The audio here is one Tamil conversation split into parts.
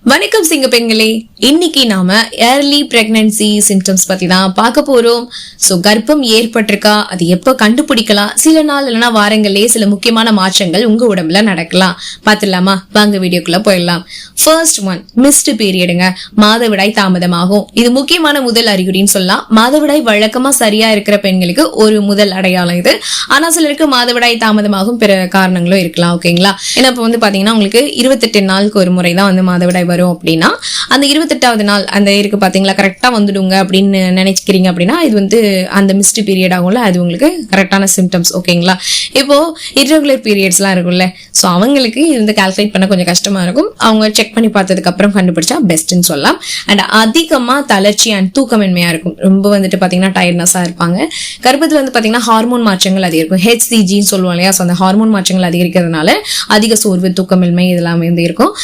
வணக்கம் சிங்க பெண்களே, இன்னைக்கு நாம ஏர்லி பிரெக்னன்சி சிம்டம்ஸ் பத்தி தான் பார்க்க போறோம். சோ கர்ப்பம் ஏற்பட்டிருக்கா, அது எப்ப கண்டுபிடிக்கலாம், சில நாள் இல்லைன்னா வாரங்களே சில முக்கியமான மாற்றங்கள் உங்க உடம்புல நடக்கலாம். பாத்துலாமா? வாங்க வீடியோக்குள்ள போயிடலாம். ஃபர்ஸ்ட் ஒன், மிஸ்டு பீரியடுங்க. மாதவிடாய் தாமதமாகும். இது முக்கியமான முதல் அறிகுறின்னு சொல்லலாம். மாதவிடாய் வழக்கமா சரியா இருக்கிற பெண்களுக்கு ஒரு முதல் அடையாளம் இது. ஆனா சிலருக்கு மாதவிடாய் தாமதமாகும் பிற காரணங்களும் இருக்கலாம். ஓகேங்களா? ஏன்னா இப்ப பாத்தீங்கன்னா உங்களுக்கு 28 நாளுக்கு ஒரு முறை தான் மாதவிடாய் வரும் அப்படின்னா, அந்த 28வது நாள் அந்த இருக்கு பாத்தீங்களா, கரெக்டா வந்துடுங்க அப்படின்னு நினைக்கிறீங்க அப்படின்னா இது அந்த மிஸ்டு பீரியட் ஆகும்ல, அது உங்களுக்கு கரெக்டான சிம்டம்ஸ். ஓகேங்களா? இப்போ இர்ரெகுலர் பீரியட்ஸ் எல்லாம் இருக்கும்ல, சோ அவங்களுக்கு இது கால்குலேட் பண்ண கொஞ்சம் கஷ்டமா இருக்கும். அவங்க செக் பண்ணி பார்த்ததுக்கு அப்புறம் கண்டுபிடிச்சா பெஸ்ட்னு சொல்லலாம். அண்ட் அதிகமா தளர்ச்சி அண்ட் தூக்கமின்மையா இருக்கும். ரொம்ப பாத்தீங்கன்னா டயர்ட்னஸா இருப்பாங்க. கர்ப்பத்துல பாத்தீங்கன்னா ஹார்மோன் மாற்றங்கள் அதிகரிக்கும். HCGன்னு சொல்லுவோம் இல்லையா, அந்த ஹார்மோன் மாற்றங்கள் அதிகரிக்கிறதுனால அதிக சோர்வு, தூக்கமின்மை இதெல்லாமே இருக்கும்.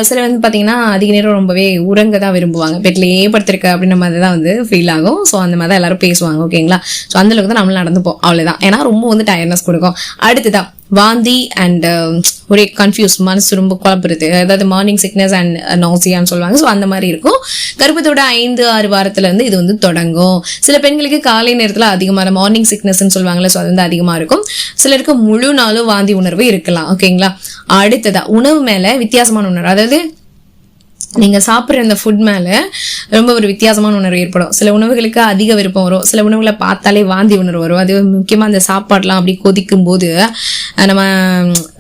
சில பாத்தீங்கன்னா அதிக நேரம் ரொம்பவே உறங்க தான் விரும்புவாங்க. பெட்லயே படுத்திருக்க அப்படின்ற மாதிரி தான் ஃபீல் ஆகும். ஸோ அந்த மாதிரி தான் எல்லாரும் பேசுவாங்க. ஓகேங்களா? ஸோ அந்த அளவுக்கு தான் நம்மளும் நடந்துப்போம். அவ்வளவுதான். ஏன்னா ரொம்ப டயர்னஸ் கொடுக்கும். அடுத்துதான் வாந்தி அண்ட் ஒரே கன்ஃபியூஸ், மனசு ரொம்ப குழப்பறது, அதாவது மார்னிங் சிக்னஸ் அண்ட் நாசியான்னு சொல்லுவாங்க. ஸோ அந்த மாதிரி இருக்கும். கர்ப்பத்தோட 5-6 வாரத்துல இருந்து இது தொடங்கும். சில பெண்களுக்கு காலை நேரத்துல அதிகமான மார்னிங் சிக்னஸ்ன்னு சொல்லுவாங்கல்ல, ஸோ அது அதிகமா இருக்கும். சிலருக்கு முழு நாளும் வாந்தி உணர்வு இருக்கலாம். ஓகேங்களா? அடுத்ததா உணவு மேல வித்தியாசமான உணர்வு, அதாவது நீங்க சாப்பிட்ற அந்த ஃபுட் மேல ரொம்ப ஒரு வித்தியாசமான உணர்வு ஏற்படும். சில உணவுகளுக்கு அதிக விருப்பம் வரும், சில உணவுகளை பார்த்தாலே வாந்தி உணர்வு வரும். அது முக்கியமா அந்த சாப்பாடுலாம் அப்படி கொதிக்கும் போது, நம்ம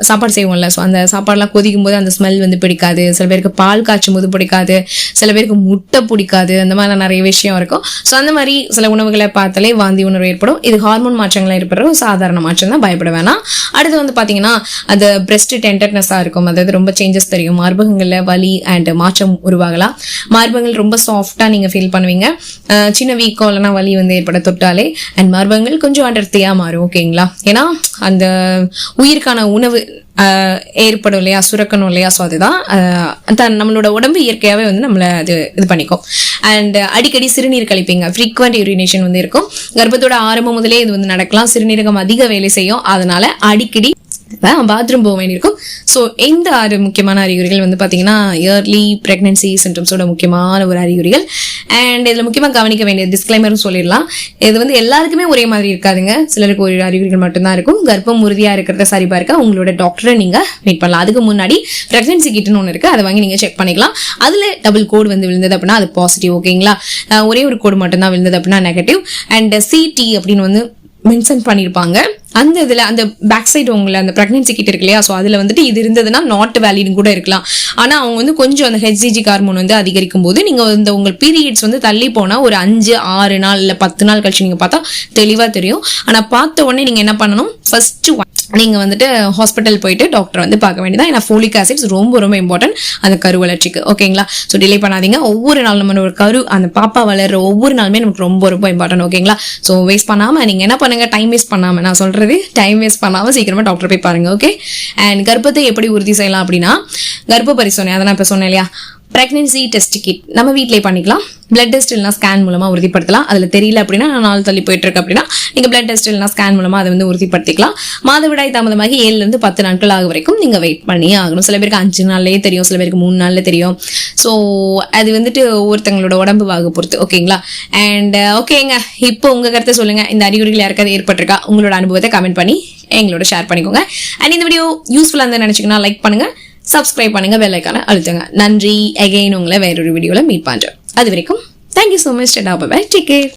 சாப்பாடு செய்வோம்ல, ஸோ அந்த சாப்பாடுலாம் கொதிக்கும் போது அந்த ஸ்மெல் பிடிக்காது. சில பேருக்கு பால் காய்ச்சும் போது பிடிக்காது, சில பேருக்கு முட்டை பிடிக்காது. அந்த மாதிரி நிறைய விஷயம் இருக்கும். ஸோ அந்த மாதிரி சில உணவுகளை பார்த்தாலே வாந்தி உணர்வு ஏற்படும். இது ஹார்மோன் மாற்றங்கள் ஏற்படுற ஒரு சாதாரண மாற்றம் தான், பயப்பட வேணாம். அடுத்து பாத்தீங்கன்னா அந்த பிரெஸ்ட் டெண்டர்னஸா இருக்கும், அதாவது ரொம்ப சேஞ்சஸ் தெரியும். மார்பகங்கள்ல வலி அண்ட் மாற்றம் உருவாகலாம். மார்பகங்கள் ரொம்ப சாஃப்டா நீங்க ஃபீல் பண்ணுவீங்க. சின்ன வீக்கம் இல்லைன்னா வலி ஏற்பட தொட்டாலே. அண்ட் மார்பகங்கள் கொஞ்சம் அடர்த்தியா மாறும். ஓகேங்களா? ஏன்னா அந்த உயிருக்கான உணவு ஏற்படும் இல்லையா, சுரக்கணும் இல்லையா, ஸோ அதுதான் நம்மளோட உடம்பு இயற்கையாவே நம்மள அது இது பண்ணிக்கும். அண்ட் அடிக்கடி சிறுநீர் கழிப்பீங்க, ஃப்ரீக்வெண்ட் யூரினேஷன் இருக்கும். கர்ப்பத்தோட ஆரம்பம் முதலே இது நடக்கலாம். சிறுநீரகம் அதிக வேலை செய்யும், அதனால அடிக்கடி பாத்ரூம் போக வேண்டியிருக்கும். ஸோ இந்த 6 முக்கியமான அறிகுறிகள் பாத்தீங்கன்னா இயர்லி பிரெக்னன்சி சிம்டம்ஸோட முக்கியமான ஒரு அறிகுறிகள். அண்ட் இதுல முக்கியமா கவனிக்க வேண்டிய டிஸ்க்ளைமரும் சொல்லிடலாம். இது எல்லாருக்குமே ஒரே மாதிரி இருக்காதுங்க. சிலருக்கு ஒரு அறிகுறிகள் மட்டும்தான் இருக்கும். கர்ப்பம் உறுதியா இருக்கிறத சரிபார்க்க உங்களோட டாக்டரை நீங்க மீட் பண்ணலாம். அதுக்கு முன்னாடி பிரெக்னன்சி கிட்னு ஒன்று இருக்கு, அதை வாங்கி நீங்க செக் பண்ணிக்கலாம். அதுல டபுள் கோடு விழுந்தது அப்படின்னா அது பாசிட்டிவ். ஓகேங்களா? ஒரே ஒரு கோடு மட்டும் தான் விழுந்தது அப்படின்னா நெகட்டிவ். அண்ட் CT அப்படின்னு மென்ஷன் பண்ணிருப்பாங்க. அந்த இதுல அந்த பேக் சைடு உங்களை அந்த பிரெக்னன்சி கிட்ட இருக்கு இல்லையா, ஸோ அதுல இது இருந்ததுன்னா நாட் வேலிட்னு கூட இருக்கலாம். ஆனா அவங்க கொஞ்சம் அந்த HCG ஹார்மோன் அதிகரிக்கும் போது நீங்க உங்க பீரியட்ஸ் தள்ளி போனா ஒரு 5-6 நாள் இல்ல 10 நாள் கழிச்சு நீங்க பார்த்தா தெளிவா தெரியும். ஆனா பார்த்த உடனே நீங்க என்ன பண்ணணும், ஃபர்ஸ்ட் நீங்க ஹாஸ்பிட்டல் போயிட்டு டாக்டர் பார்க்க வேண்டியதான். ஏன்னா ஃபோலிக் ஆசிட்ஸ் ரொம்ப ரொம்ப இம்பார்ட்டன்ட் அந்த கரு வளர்ச்சிக்கு. ஓகேங்களா? ஸோ டிலே பண்ணாதீங்க. ஒவ்வொரு நாள் நம்ம ஒரு கரு அந்த பாப்பா வளர்ற ஒவ்வொரு நாளுமே நமக்கு ரொம்ப ரொம்ப இம்பார்ட்டன்ட். ஓகேங்களா? ஸோ வேஸ்ட் பண்ணாம நீங்க என்ன பண்ணுங்க, டைம் வேஸ்ட் பண்ணாம, நான் சொல்றது டைம் வேஸ்ட் பண்ணாம சீக்கிரமா டாக்டர் போய் பாருங்க. ஓகே? அண்ட் கர்ப்பத்தை எப்படி உறுதி செய்யலாம் அப்படின்னா, கர்ப்ப பரிசோதனை, அதை நான் இப்ப சொன்னேன் இல்லையா, பிரெக்னன்சி டெஸ்ட் கிட் நம்ம வீட்டிலே பண்ணிக்கலாம். பிளட் டெஸ்ட் இல்லைனா ஸ்கேன் மூலமா உறுதிப்படுத்தலாம். அதுல தெரியல அப்படின்னா, நாள் தள்ளி போயிட்டு இருக்கு அப்படின்னா நீங்க பிளட் டெஸ்ட் இல்லைனா ஸ்கேன் மூலமா அதை உறுதிப்படுத்திக்கலாம். மாதவிடாய் தாமதமாகி 7 to 10 நாட்கள் ஆகும் வரைக்கும் நீங்க வெயிட் பண்ணி ஆகணும். சில பேருக்கு 5 நாள்லயே தெரியும், சில பேருக்கு 3 நாள்ல தெரியும். ஸோ அது ஒவ்வொருத்தங்களோட உடம்பு வாக பொறுத்து. ஓகேங்களா? அண்ட் ஓகேங்க, இப்போ உங்க கருத்தை சொல்லுங்க. இந்த அறிகுறிகள் யாருக்காவது ஏற்பட்டிருக்கா? உங்களோட அனுபவத்தை கமெண்ட் பண்ணி எங்களோட ஷேர் பண்ணிக்கோங்க. அண்ட் இந்த வீடியோ யூஸ்ஃபுல்லா இருந்தா நினைச்சீங்கன்னா லைக் பண்ணுங்க, சப்ஸ்கிரைப் பண்ணுங்க, பெல் ஐகானை அழுத்துங்க. நன்றி. அகைன் உங்களை வேறொரு வீடியோல மீட் பண்றேன். அது வரைக்கும் thank you so much. Bye bye. Take care.